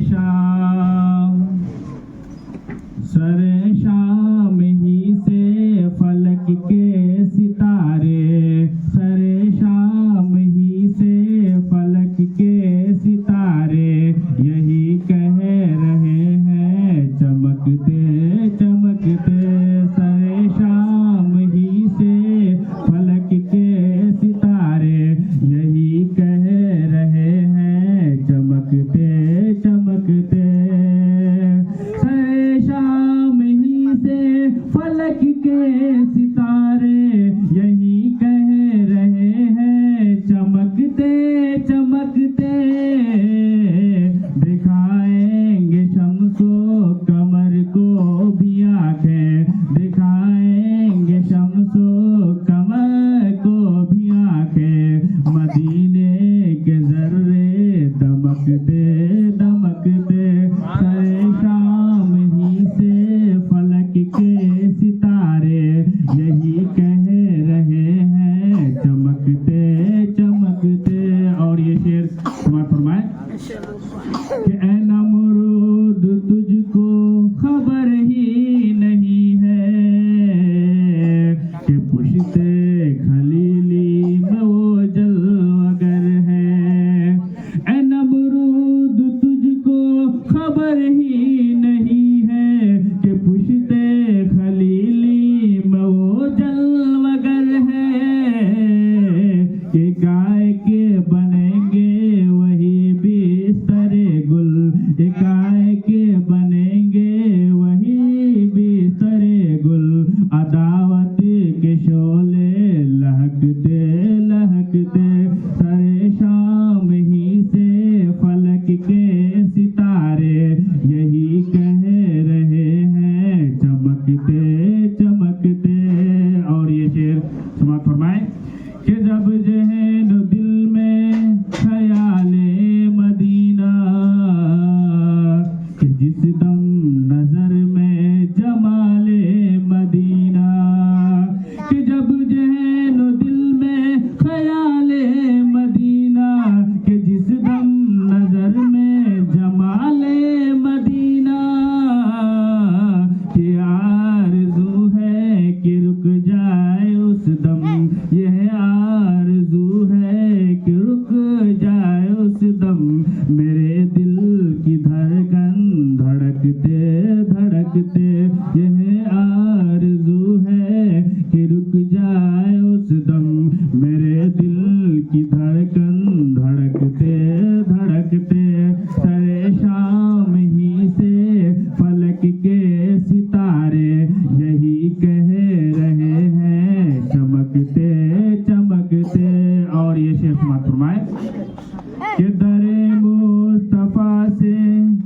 शाम सरे शाम ही से फलक के सितारे, सरे शाम ही से फलक के सितारे यही कह रहे हैं चमकते चमकते। सरे शाम ही से फलक के सितारे यही कह रहे हैं चमकते चमकते। सरे शाम ही से फलक के सितारे यही कह रहे हैं चमकते चमकते। दिखाएंगे शम्सो कमर को भी आंखें, दिखाएंगे शम्सो कमर को भी आंखें। मदीने के जर्रे दमकते दमकते। सरे शाम ही से फलक के सितारे यही कह रहे हैं चमकते चमकते। और ये शेर फरमाए कि ऐ नमरूद तुझको खबर ही नहीं है कि पुश्ते खलीली में वो जलवगर है। ऐ नमरूद तुझको खबर ही नहीं है कि पुश्ते खलीली में वो जलवगर है। कि गाय के बनेंगे वही बिस्तरे गुल, कि गाय के बनेंगे वही बिस्तरे गुल। अदावत के शोले लहकते लहकते। सरे शाम ही से फलक के सितारे यही कह रहे हैं चमकते चमकते। और ये शेर समाप्त फरमाए कि जब जहन दिल में ख्याले मदीना, कि जिस दम नजर में जमाले मदीना। कि जब जहन दिल में ख्याले मदीना, कि जिस दम नजर में जमाले मदीना। कि आरज़ू है कि रुक जाए उस दम, यह आरज़ू है कि रुक जाए उस दम। मेरे दिल की धड़कन धड़कते धड़कते यह आरज़ू है कि रुक जाए उस दम। मेरे दिल की धड़कन धड़कते धड़कते। सरे शाम ही से फलक के सितारे यही कह रहे हैं चमकते चमकते। और ये शेर समाप्त फरमाए कि दरे मुस्तफा से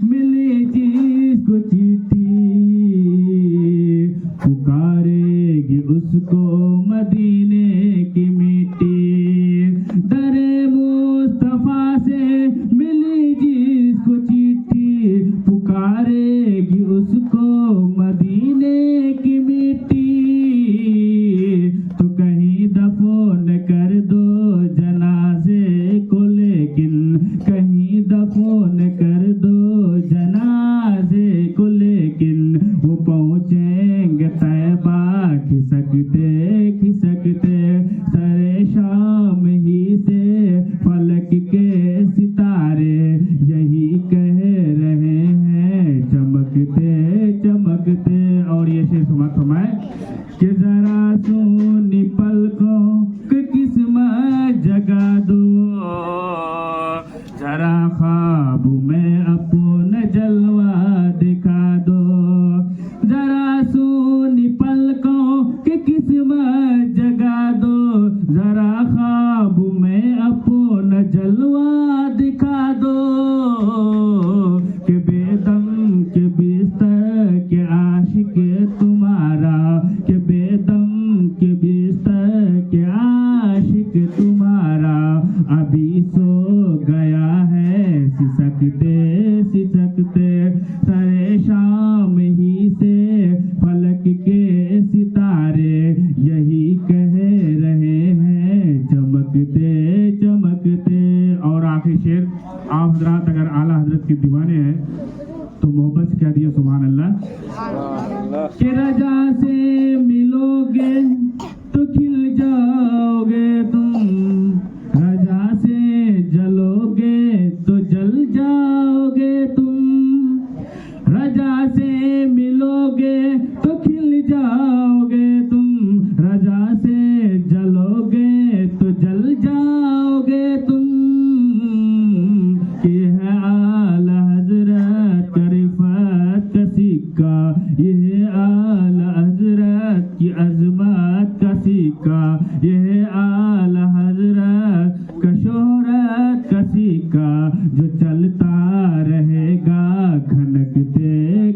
मिली जिसको चिट्ठी, पुकारेगी उसको मदीने की मिट्टी। दरे मुस्तफा से मिली जिसको चिट्ठी, पुकारेगी उसको मदीने की मिट्टी। तो कहीं दफन कर दो जनाजे को, लेकिन कहीं दफन कर दो जनाजे को, लेकिन वो पहुँचेंगे तैबा खिसकते खिसकते। सरे शाम ही से फलक के सितारे यही कह रहे हैं चमकते चमकते। और ये शेर समाप्त फरमाए कि जरा सुनी पलकों की किस्मत जगा दो, जरा ख्वाब में अपना जलवा दिखा दो। जरा सुनी पलकों की किस्मत जगा दो, जरा ख्वाब में अपना जलवा दिखा दो। कि बेदम के बिस्तर के आशिक तुम्हारा, कि बेदम के बिस्तर के आशिक तुम्हारा अभी सो गया है सिसकते सिसकते। सरे शाम ही से फलक के सितारे यही कह रहे हैं चमकते चमकते। और आखिरी शेर आप हजरात अगर आला हजरत की के दीवाने हैं, तो मोहब्बत से कह दिए सुभान अल्लाह। कि रजा से मिलोगे तो खिल जाओगे तुम, रजा से जलोगे तो जल जाओगे तुम, रजा से मिलोगे तो खिल जाओगे तुम, रजा से जलोगे तो जल जाओगे तुम। ये है आला हजरत का रिफत का सिक्का, ये है आला हजरत की अजमत का सिक्का, ये है आला हजरत का शोहरत का सिक्का, जो चलता रहेगा खनकते